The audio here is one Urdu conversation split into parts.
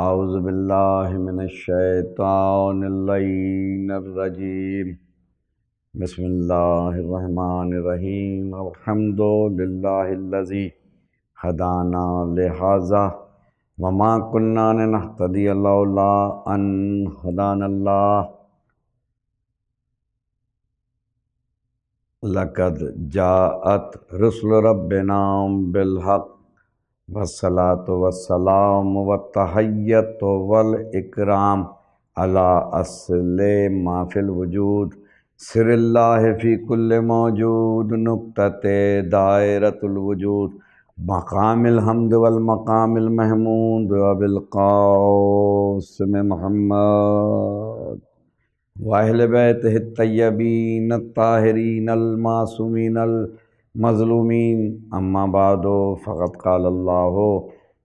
اعوذ باللہ من الشیطان اللعین الرجیم بسم اللہ الرحمن الرحیم الحمد للہ الذی ہدانا لہذا وما كنا لنہتدی لولا ان ہدانا اللہ لقد جاءت رسل ربنا بالحق والصلاة والسلام والتحیۃ والاکرام علی اصل ما فی الوجود سر اللہ فی کل موجود نقطۃ دائرۃ الوجود مقام الحمد والمقام المحمود وبالقاسم محمد واہل بیتہ الطیبین الطاہرین المعصومین المظلومین اما بعد فقد قال اللہ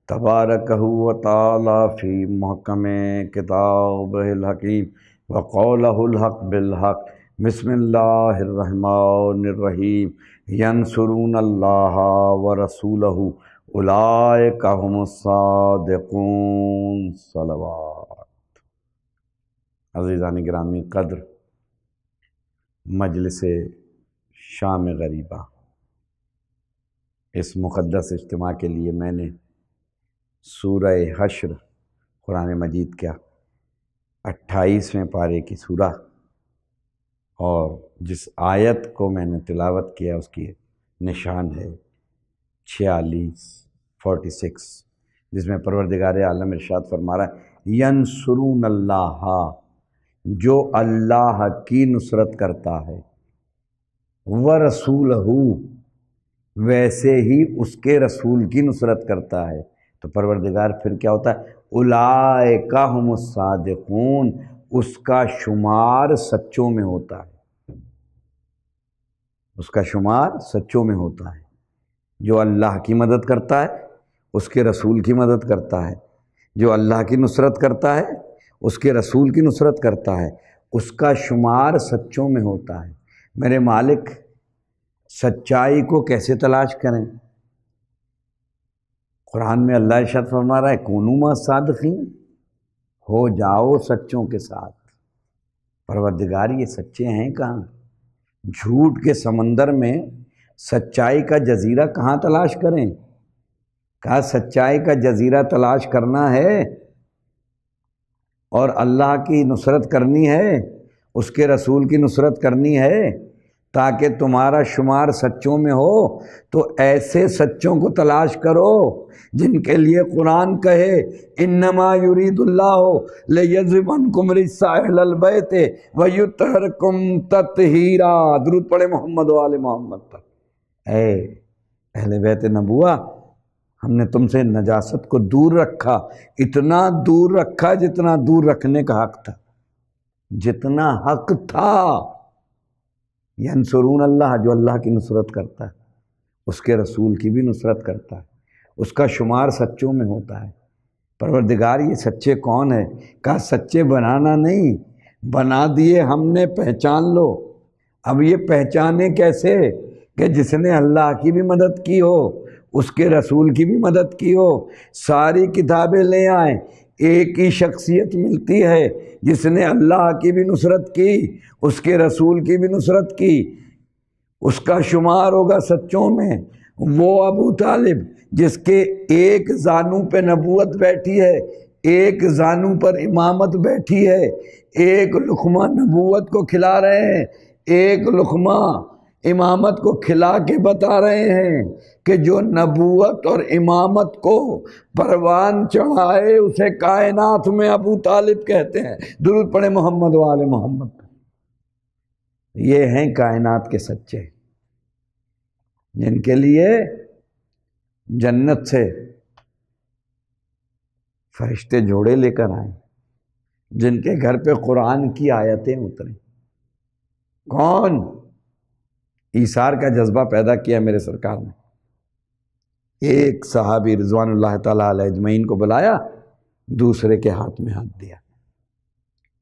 تبارکہ وتعالی فی محکم کتابہ الحکیم وقولہ الحق بالحق بسم اللہ الرحمن الرحیم ینصرون اللہ ورسولہ اولئک هم الصادقون صلوات۔ عزیزان گرامی قدر، مجلس شام غریبہ، اس مقدس اجتماع کے لیے میں نے سورہ حشر قرآن مجید کا 28ویں پارے کی سورہ اور جس آیت کو میں نے تلاوت کیا اس کی نشان ہے 46 جس میں پروردگار عالم ارشاد فرما رہا ہے ینصرون اللہ، جو اللہ کی نصرت کرتا ہے، ورسولہ، ویسے ہی اس کے رسول کی نصرت کرتا ہے، تو پروردگار پھر کیا ہوتا ہے؟ اولئک هم الصادقون، اس کا شمار سچوں میں ہوتا ہے، اس کا شمار سچوں میں ہوتا ہے۔ جو اللہ کی مدد کرتا ہے اس کے رسول کی مدد کرتا ہے، جو اللہ کی نصرت کرتا ہے اس کے رسول کی نصرت کرتا ہے، اس کا شمار سچوں میں ہوتا ہے۔ میرے مالک سچائی کو کیسے تلاش کریں؟ قرآن میں اللہ ارشاد فرما رہا ہے کونوا مع الصادقین، ہو جاؤ سچوں کے ساتھ۔ پروردگار یہ سچے ہیں کہاں؟ جھوٹ کے سمندر میں سچائی کا جزیرہ کہاں تلاش کریں؟ کہا سچائی کا جزیرہ تلاش کرنا ہے اور اللہ کی نصرت کرنی ہے، اس کے رسول کی نصرت کرنی ہے تاکہ تمہارا شمار سچوں میں ہو، تو ایسے سچوں کو تلاش کرو جن کے لیے قرآن کہے انما یرید اللہ لیذھب عنکم الرجس اہل البیت ویطہرکم تطہیرا۔ درود پڑھے محمد و آل محمد پر۔ اے اہل بیت نبوہ، ہم نے تم سے نجاست کو دور رکھا، اتنا دور رکھا جتنا دور رکھنے کا حق تھا، جتنا حق تھا۔ ینصرون اللہ، جو اللہ کی نصرت کرتا ہے اس کے رسول کی بھی نصرت کرتا ہے، اس کا شمار سچوں میں ہوتا ہے۔ پروردگار یہ سچے کون ہے؟ کہا سچے بنانا نہیں، بنا دیے ہم نے، پہچان لو۔ اب یہ پہچانے کیسے؟ کہ جس نے اللہ کی بھی مدد کی ہو، اس کے رسول کی بھی مدد کی ہو، ساری کتابیں لے آئیں، ایک ہی شخصیت ملتی ہے جس نے اللہ کی بھی نصرت کی، اس کے رسول کی بھی نصرت کی، اس کا شمار ہوگا سچوں میں۔ وہ ابو طالب جس کے ایک زانو پہ نبوت بیٹھی ہے، ایک زانو پر امامت بیٹھی ہے، ایک لقمہ نبوت کو کھلا رہے ہیں، ایک لقمہ امامت کو کھلا کے بتا رہے ہیں کہ جو نبوت اور امامت کو پروان چڑھائے اسے کائنات میں ابو طالب کہتے ہیں۔ درود پڑھے محمد و آل محمد۔ یہ ہیں کائنات کے سچے، جن کے لیے جنت سے فرشتے جوڑے لے کر آئے، جن کے گھر پہ قرآن کی آیتیں اتریں۔ کون؟ ایثار کا جذبہ پیدا کیا میرے سرکار نے۔ ایک صحابی رضوان اللہ تعالیٰ علیہ اجمعین کو بلایا، دوسرے کے ہاتھ میں ہاتھ دیا۔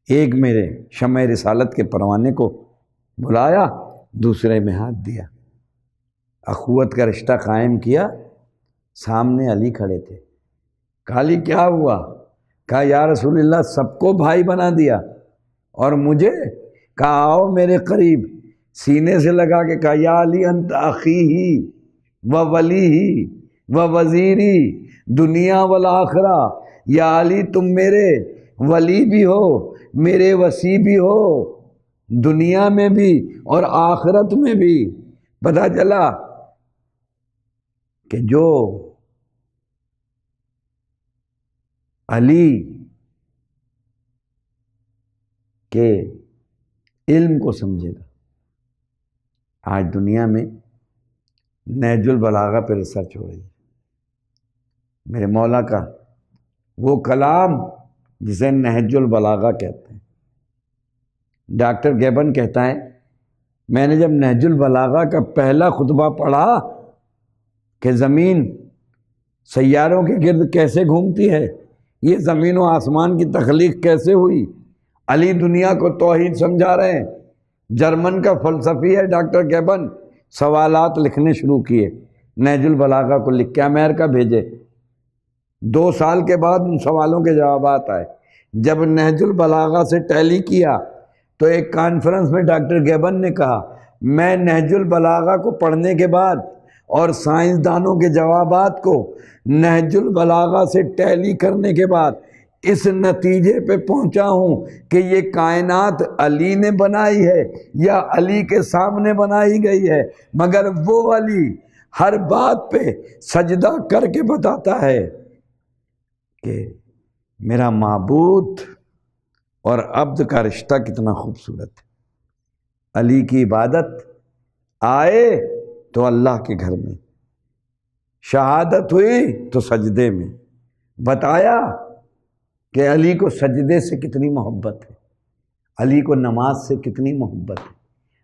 ایک میرے شمع رسالت کے پروانے کو بلایا، دوسرے میں ہاتھ دیا۔ اخوت کا رشتہ قائم کیا۔ سامنے علی کھڑے تھے۔ کہا علی کیا ہوا؟ کہا یا رسول اللہ سب کو بھائی بنا دیا اور مجھے؟ کہا آؤ میرے قریب، سینے سے لگا کے کہا یا علی انت اخی ہی و ولی ہی و وزیری دنیا والآخرہ، یا علی تم میرے ولی بھی ہو، میرے وصی بھی ہو، دنیا میں بھی اور آخرت میں بھی۔ پتہ چلا کہ جو علی کے علم کو سمجھے گا۔ آج دنیا میں نہج البلاغہ پہ ریسرچ ہو رہی ہے، میرے مولا کا وہ کلام جسے نہج البلاغہ کہتے ہیں۔ ڈاکٹر گیبن کہتا ہے میں نے جب نہج البلاغہ کا پہلا خطبہ پڑھا کہ زمین سیاروں کے گرد کیسے گھومتی ہے، یہ زمین و آسمان کی تخلیق کیسے ہوئی، علی دنیا کو توحید سمجھا رہے ہیں۔ جرمن کا فلسفی ہے ڈاکٹر گیبن، سوالات لکھنے شروع کیے، نہج البلاغہ کو لکھ کے امریکہ بھیجے۔ 2 سال کے بعد ان سوالوں کے جوابات آئے۔ جب نہج البلاغہ سے ٹیلی کیا تو ایک کانفرنس میں ڈاکٹر گیبن نے کہا میں نہج البلاغہ کو پڑھنے کے بعد اور سائنسدانوں کے جوابات کو نہج البلاغہ سے ٹیلی کرنے کے بعد اس نتیجے پہ پہنچا ہوں کہ یہ کائنات علی نے بنائی ہے یا علی کے سامنے بنائی گئی ہے، مگر وہ علی ہر بات پہ سجدہ کر کے بتاتا ہے کہ میرا معبود اور عبد کا رشتہ کتنا خوبصورت ہے۔ علی کی عبادت آئے تو اللہ کے گھر میں، شہادت ہوئی تو سجدے میں، بتایا کہ علی کو سجدے سے کتنی محبت ہے، علی کو نماز سے کتنی محبت ہے،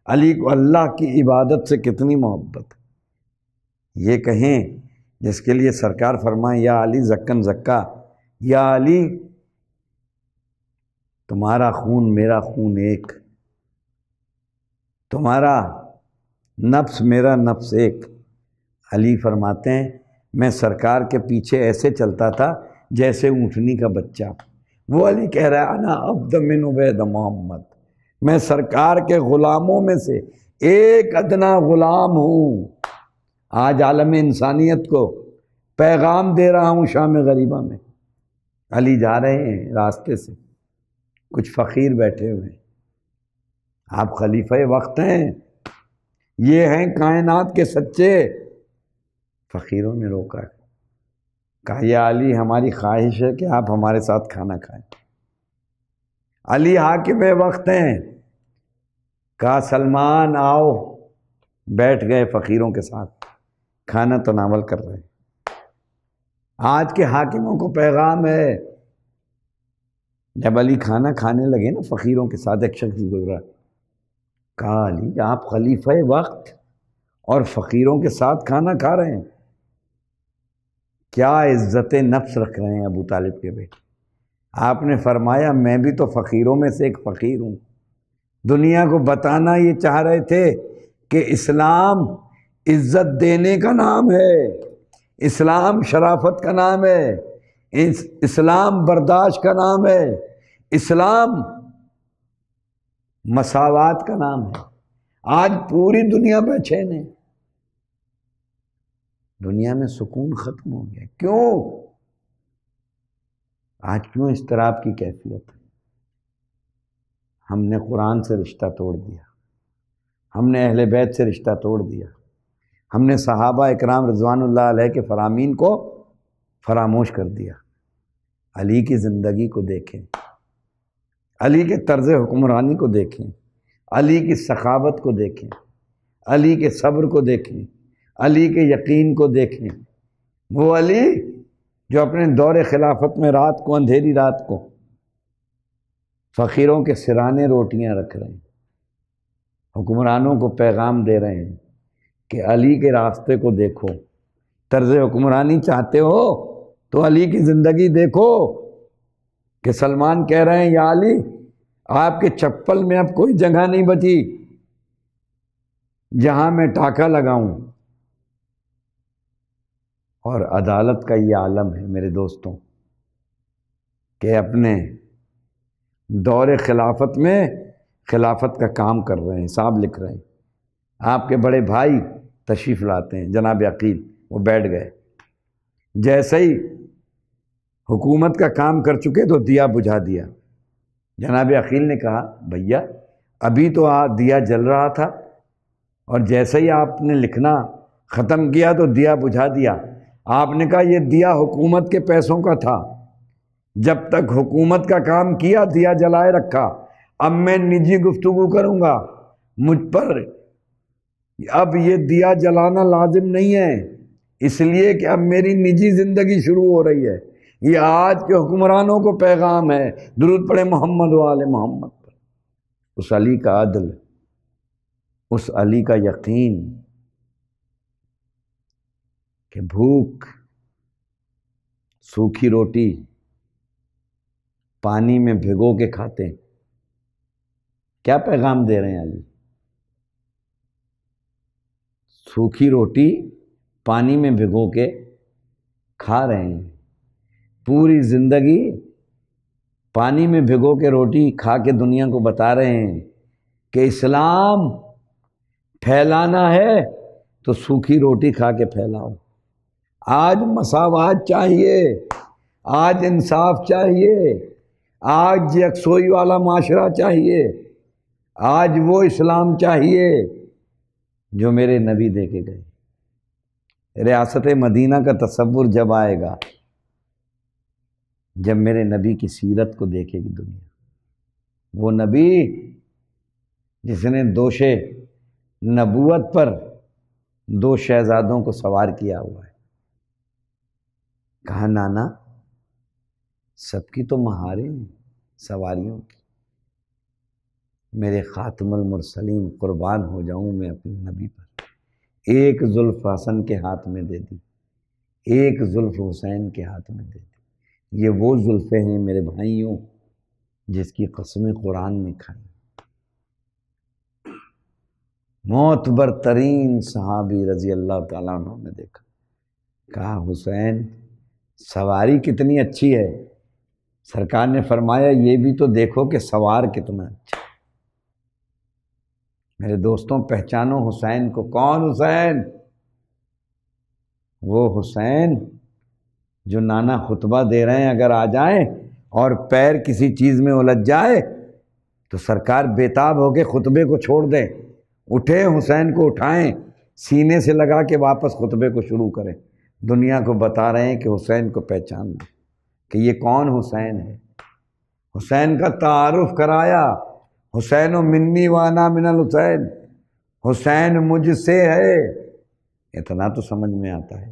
علی کو اللہ کی عبادت سے کتنی محبت ہے۔ یہ کہیں جس کے لیے سرکار فرمائے یا علی زکن زکا، یا علی تمہارا خون میرا خون ایک، تمہارا نفس میرا نفس ایک۔ علی فرماتے ہیں میں سرکار کے پیچھے ایسے چلتا تھا جیسے اونٹنی کا بچہ۔ وہ علی کہہ رہا ہے انا عبد من عبید محمد، میں سرکار کے غلاموں میں سے ایک ادنا غلام ہوں۔ آج عالم انسانیت کو پیغام دے رہا ہوں شام غریبہ میں۔ علی جا رہے ہیں راستے سے، کچھ فقیر بیٹھے ہوئے ہیں، آپ خلیفہ وقت ہیں، یہ ہیں کائنات کے سچے۔ فقیروں نے روکا، کہا یا علی ہماری خواہش ہے کہ آپ ہمارے ساتھ کھانا کھائیں۔ علی حاکم وقت ہیں، کہا سلمان آؤ، بیٹھ گئے فقیروں کے ساتھ، کھانا تناول کر رہے ہیں۔ آج کے حاکموں کو پیغام ہے، جب علی کھانا کھانے لگے نا فقیروں کے ساتھ، ایک شخص گزرا، کہا علی آپ خلیفہ وقت اور فقیروں کے ساتھ کھانا کھا رہے ہیں، کیا عزت نفس رکھ رہے ہیں ابو طالب کے بیٹے۔ آپ نے فرمایا میں بھی تو فقیروں میں سے ایک فقیر ہوں۔ دنیا کو بتانا یہ چاہ رہے تھے کہ اسلام عزت دینے کا نام ہے، اسلام شرافت کا نام ہے، اسلام برداشت کا نام ہے، اسلام مساوات کا نام ہے۔ آج پوری دنیا بے چین ہے، دنیا میں سکون ختم ہو گیا۔ کیوں؟ آج کیوں اضطراب کی کیفیت ہے؟ ہم نے قرآن سے رشتہ توڑ دیا، ہم نے اہل بیت سے رشتہ توڑ دیا، ہم نے صحابہ اکرام رضوان اللہ علیہ کے فرامین کو فراموش کر دیا۔ علی کی زندگی کو دیکھیں، علی کے طرز حکمرانی کو دیکھیں، علی کی سخاوت کو دیکھیں، علی کے صبر کو دیکھیں، علی کے یقین کو دیکھیں۔ وہ علی جو اپنے دور خلافت میں رات کو، اندھیری رات کو فقیروں کے سرانے روٹیاں رکھ رہے ہیں، حکمرانوں کو پیغام دے رہے ہیں کہ علی کے راستے کو دیکھو۔ طرز حکمرانی چاہتے ہو تو علی کی زندگی دیکھو، کہ سلمان کہہ رہے ہیں یا علی آپ کے چپل میں اب کوئی جگہ نہیں بچی جہاں میں ٹاکا لگاؤں۔ اور عدالت کا یہ عالم ہے میرے دوستوں، کہ اپنے دور خلافت میں خلافت کا کام کر رہے ہیں، حساب لکھ رہے ہیں۔ آپ کے بڑے بھائی تشریف لاتے ہیں، جناب عقیل، وہ بیٹھ گئے۔ جیسے ہی حکومت کا کام کر چکے تو دیا بجھا دیا۔ جناب عقیل نے کہا بھیا ابھی تو دیا جل رہا تھا اور جیسے ہی آپ نے لکھنا ختم کیا تو دیا بجھا دیا۔ آپ نے کہا یہ دیا حکومت کے پیسوں کا تھا، جب تک حکومت کا کام کیا دیا جلائے رکھا، اب میں نجی گفتگو کروں گا، مجھ پر اب یہ دیا جلانا لازم نہیں ہے، اس لیے کہ اب میری نجی زندگی شروع ہو رہی ہے۔ یہ آج کے حکمرانوں کو پیغام ہے، درود پڑھے محمد و آل محمد پر۔ اس علی کا عدل، اس علی کا یقین کہ بھوک سوکھی روٹی پانی میں بھگو کے کھاتے ہیں۔ کیا پیغام دے رہے ہیں علی؟ سوکھی روٹی پانی میں بھگو کے کھا رہے ہیں، پوری زندگی پانی میں بھگو کے روٹی کھا کے دنیا کو بتا رہے ہیں کہ اسلام پھیلانا ہے تو سوکھی روٹی کھا کے پھیلاؤ۔ آج مساوات چاہیے، آج انصاف چاہیے، آج یکسوئی والا معاشرہ چاہیے، آج وہ اسلام چاہیے جو میرے نبی دے کے گئے۔ ریاست مدینہ کا تصور جب آئے گا جب میرے نبی کی سیرت کو دیکھے گی دنیا، وہ نبی جس نے دوش نبوت پر 2 شہزادوں کو سوار کیا ہوا ہے۔ کہا نانا سب کی تو مہاریں ہیں سواریوں کی، میرے خاتم المرسلین قربان ہو جاؤں میں اپنے نبی پر۔ ایک زلف حسن کے ہاتھ میں دے دی، ایک زلف حسین کے ہاتھ میں دے دی۔ یہ وہ زلفیں ہیں میرے بھائیوں جس کی قسمیں قرآن نے کھائی۔ معتبر ترین صحابی رضی اللہ تعالیٰ عنہ نے دیکھا، کہا حسین سواری کتنی اچھی ہے، سرکار نے فرمایا یہ بھی تو دیکھو کہ سوار کتنا اچھا۔ میرے دوستوں پہچانو حسین کو۔ کون حسین؟ وہ حسین جو نانا خطبہ دے رہے ہیں اگر آ جائیں اور پیر کسی چیز میں الجھ جائے تو سرکار بےتاب ہو کے خطبے کو چھوڑ دیں، اٹھے حسین کو اٹھائیں، سینے سے لگا کے واپس خطبے کو شروع کریں۔ دنیا کو بتا رہے ہیں کہ حسین کو پہچان لو کہ یہ کون حسین ہے۔ حسین کا تعارف کرایا، حسین و منی وانا من الحسین، حسین مجھ سے ہے۔ اتنا تو سمجھ میں آتا ہے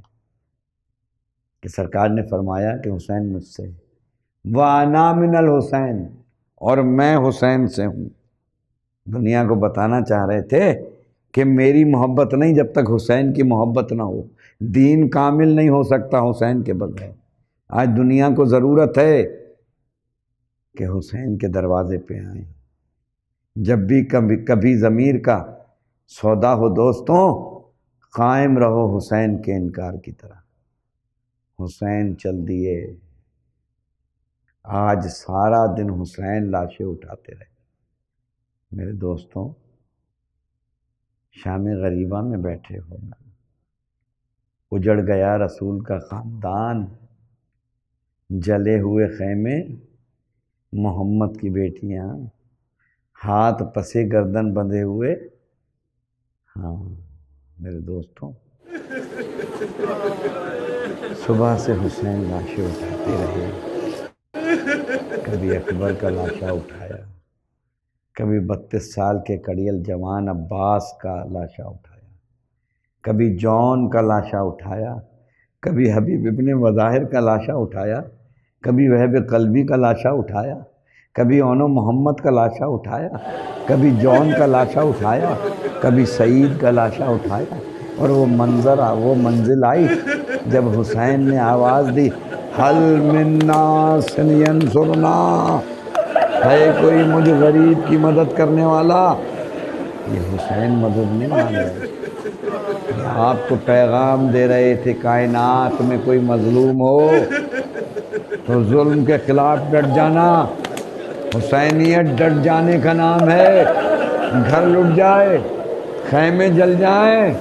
کہ سرکار نے فرمایا کہ حسین مجھ سے ہے، وانا من الحسین، اور میں حسین سے ہوں۔ دنیا کو بتانا چاہ رہے تھے کہ میری محبت نہیں جب تک حسین کی محبت نہ ہو، دین کامل نہیں ہو سکتا حسین کے بغیر۔ آج دنیا کو ضرورت ہے کہ حسین کے دروازے پہ آئیں۔ جب بھی کبھی ضمیر کا سودا ہو دوستوں، قائم رہو حسین کے انکار کی طرح۔ حسین چل دیے، آج سارا دن حسین لاشیں اٹھاتے رہے۔ میرے دوستوں شام غریبہ میں بیٹھے ہو، اجڑ گیا رسول کا خاندان، جلے ہوئے خیمے محمد کی بیٹیاں، ہاتھ پسے گردن بندھے ہوئے۔ ہاں میرے دوستوں صبح سے حسین لاشیں اٹھاتے رہے، کبھی اکبر کا لاشا اٹھایا، کبھی 32 سال کے کڑیل جوان عباس کا لاشا اٹھایا، کبھی جون کا لاشا اٹھایا، کبھی حبیب ابن وظاہر کا لاشا اٹھایا، کبھی وہب قلبی کا لاشا اٹھایا، کبھی اونو محمد کا لاشا اٹھایا، کبھی جون کا لاشا اٹھایا، کبھی سعید کا لاشا اٹھایا۔ اور وہ منزل آئی جب حسین نے آواز دی، حل من ناص ینصرنا، ہے کوئی مجھ غریب کی مدد کرنے والا؟ یہ حسین مدد نہیں مانگ رہے، یہ آپ کو پیغام دے رہے تھے کائنات میں کوئی مظلوم ہو تو ظلم کے خلاف ڈٹ جانا حسینیت ڈٹ جانے کا نام ہے۔ گھر لٹ جائے، خیمے جل جائیں،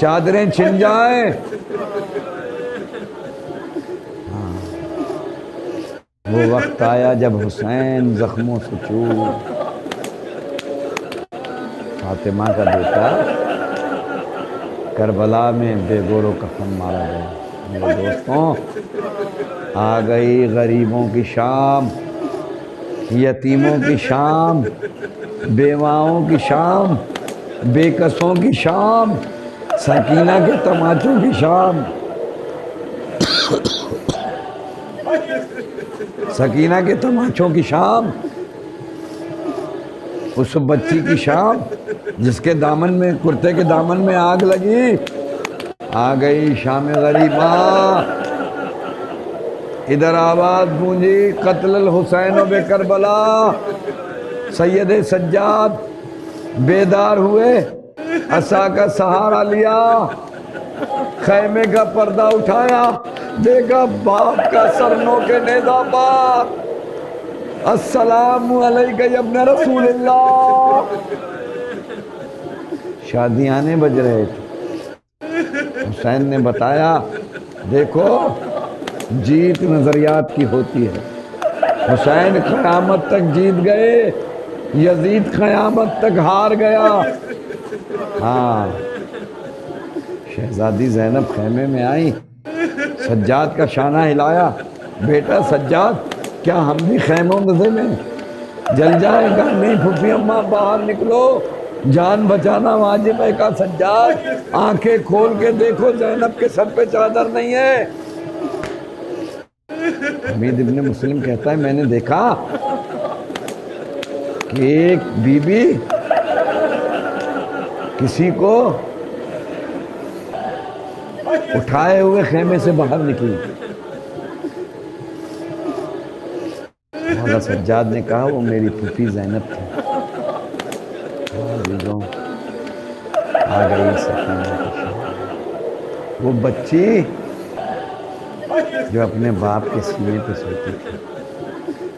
چادریں چھن جائیں، وہ وقت آیا جب حسین زخموں سے چور، فاطمہ کا بیٹا کربلا میں بے گور و کفن مارا گیا۔ میرے دوستوں، آ گئی غریبوں کی شام، یتیموں کی شام، بیواؤں کی شام، بے کسوں کی شام، سکینہ کے تماچوں کی شام، سکینہ کے تماچوں کی شام، اس بچی کی شام جس کے دامن میں، کرتے کے دامن میں آگ لگی۔ آ گئی شام غریباں، ادھر آواز گونجی قتل الحسین و بے کربلا۔ سید سجاد بیدار ہوئے، عصا کا سہارا لیا، خیمے کا پردہ اٹھایا، دیکھا باپ کا سر نو کے نیزہ پار، السلام علیکہ یا ابن رسول اللہ۔ شادیانے بج رہے تھے۔ حسین نے بتایا، دیکھو جیت نظریات کی ہوتی ہے۔ حسین قیامت تک جیت گئے، یزید قیامت تک ہار گیا۔ ہاں، شہزادی زینب خیمے میں آئی، سجاد کا شانہ ہلایا، بیٹا سجاد کیا ہم بھی خیموں میں جل جائیں گا؟ نہیں پھوپھی اماں باہر نکلو، جان بچانا واجب ہے۔ کہا سجاد آنکھیں کھول کے دیکھو، زینب کے سر پہ چادر نہیں ہے۔ حمید ابن مسلم کہتا ہے میں نے دیکھا کہ ایک بی بی کسی کو اٹھائے ہوئے خیمے سے باہر نکلی۔ مولا سجاد نے کہا وہ میری پھوپھی زینب تھی۔ عزیزوں، آ گئی سکینہ کی شام، وہ بچی جو اپنے باپ کے سینے پہ سوتی تھی۔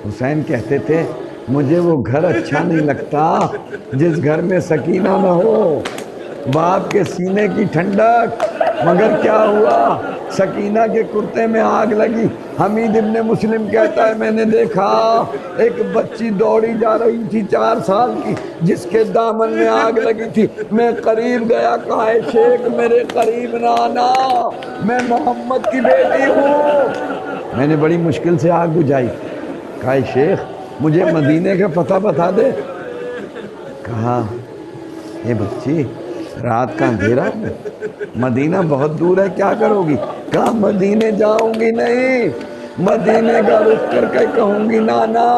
حسین کہتے تھے مجھے وہ گھر اچھا نہیں لگتا جس گھر میں سکینہ نہ ہو، باپ کے سینے کی ٹھنڈک۔ مگر کیا ہوا؟ سکینہ کے کرتے میں آگ لگی۔ حمید ابن مسلم کہتا ہے میں نے دیکھا ایک بچی دوڑی جا رہی تھی 4 سال کی، جس کے دامن میں آگ لگی تھی۔ میں قریب گیا، کہا اے شیخ میرے قریب نہ آنا، میں محمد کی بیٹی ہوں۔ میں نے بڑی مشکل سے آگ بجھائی۔ کہا اے شیخ مجھے مدینے کا پتہ بتا دے۔ کہا اے بچی رات کا اندھیرا ہے، مدینہ بہت دور ہے، کیا کرو گی؟ کہا مدینے جاؤں گی نہیں، مدینے کا رخ کر کے کہوں گی نانا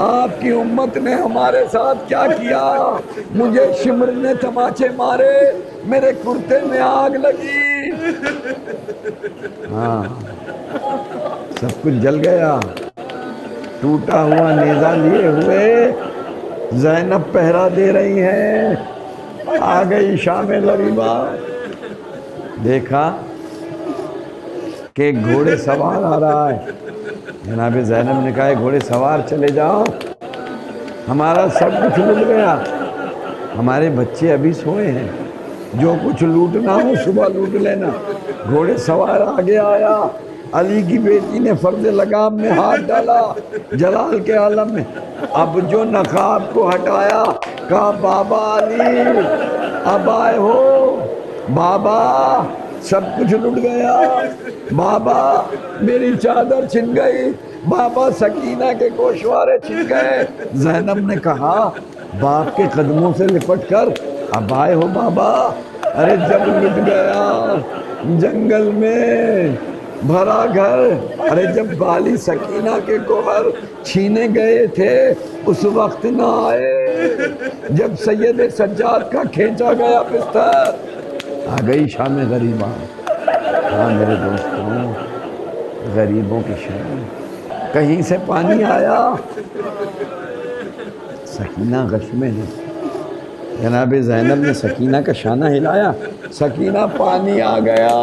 آپ کی امت نے ہمارے ساتھ کیا کیا، مجھے شمر نے تماچے مارے، میرے کرتے میں آگ لگی۔ ہاں سب کچھ جل گیا، ٹوٹا ہوا نیزہ لیے ہوئے زینب پہرا دے رہی ہیں۔ آ گئی شام غریبہ، دیکھا کہ ایک گھوڑے سوار آ رہا ہے۔ جناب زینب نے کہا گھوڑے سوار چلے جاؤ، ہمارا سب کچھ لٹ گیا، ہمارے بچے ابھی سوئے ہیں، جو کچھ لوٹنا ہو صبح لوٹ لینا۔ گھوڑے سوار آگے آیا، علی کی بیٹی نے فرد لگام میں ہاتھ ڈالا، جلال کے عالم میں۔ اب جو نقاب کو ہٹایا، کہا بابا علی اب آئے ہو، بابا سب کچھ لٹ گیا، بابا میری چادر چھن گئی، بابا سکینہ کے گوشوارے چھن گئے۔ زینب نے کہا باپ کے قدموں سے لپٹ کر اب آئے ہو بابا؟ ارے جب لٹ گیا جنگل میں بھرا گھر، ارے جب بالی سکینہ کے گوہر چھینے گئے تھے اس وقت نہ آئے، جب سید سجاد کا کھینچا گیا بستر۔ آ گئی شام غریبہ۔ ہاں میرے دوستوں، غریبوں کی شام، کہیں سے پانی آیا، سکینہ غش میں ہے۔ جناب زینب نے سکینہ کا شانہ ہلایا، سکینہ پانی آ گیا۔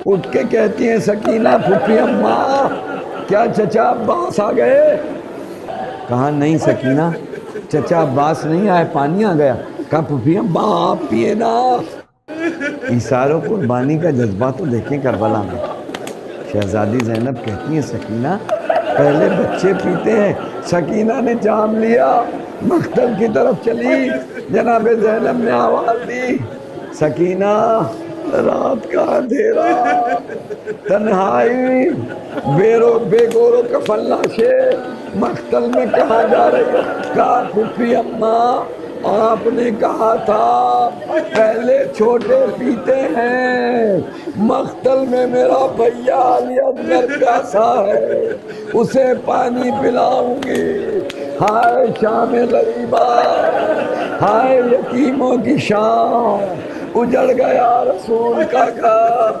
اٹھ کے کہتی ہیں سکینہ پھوپھی اماں کیا چچا عباس آ گئے؟ کہا نہیں سکینہ، چچا عباس نہیں آئے، پانی آ گیا۔ کہا پھوپھی ابا آپ پیے نا۔ ایثار و قربانی کا جذبہ تو دیکھیں کربلا میں۔ شہزادی زینب کہتی ہیں سکینہ پہلے بچے پیتے ہیں۔ سکینہ نے جام لیا، مقتل کی طرف چلی۔ جناب زینب نے آواز دی سکینہ رات کا اندھیرا، تنہائی، بے گور و کفن لاشیں، مقتل میں کہاں جا رہی ہو؟ کہا پھوپھی اماں آپ نے کہا تھا پہلے چھوٹے پیتے ہیں، مقتل میں میرا بھیا علی اصغر پیاسا ہے، اسے پانی پلاؤں گی۔ ہائے شام غریبہ، ہائے یتیموں کی شام، اجڑ گیا رسول کا گھر،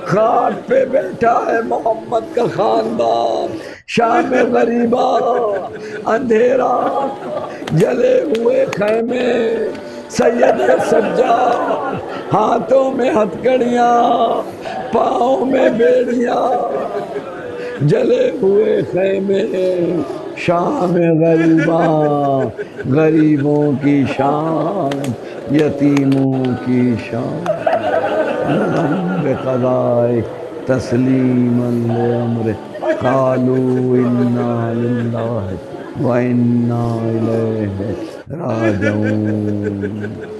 خاک پہ بیٹھا ہے محمد کا خاندان۔ شام غریبہ، اندھیرا، جلے ہوئے خیمے، سید سجاد، ہاتھوں میں ہتھکڑیاں، پاؤں میں بیڑیاں، جلے ہوئے خیمے، شام غریبہ، غریبوں کی شام، یتیموں کی شام، بقضائے تسلیما لامر، قالوا انا للہ وَإِنَّا إِلَيْهِ رَاجِعُونَ۔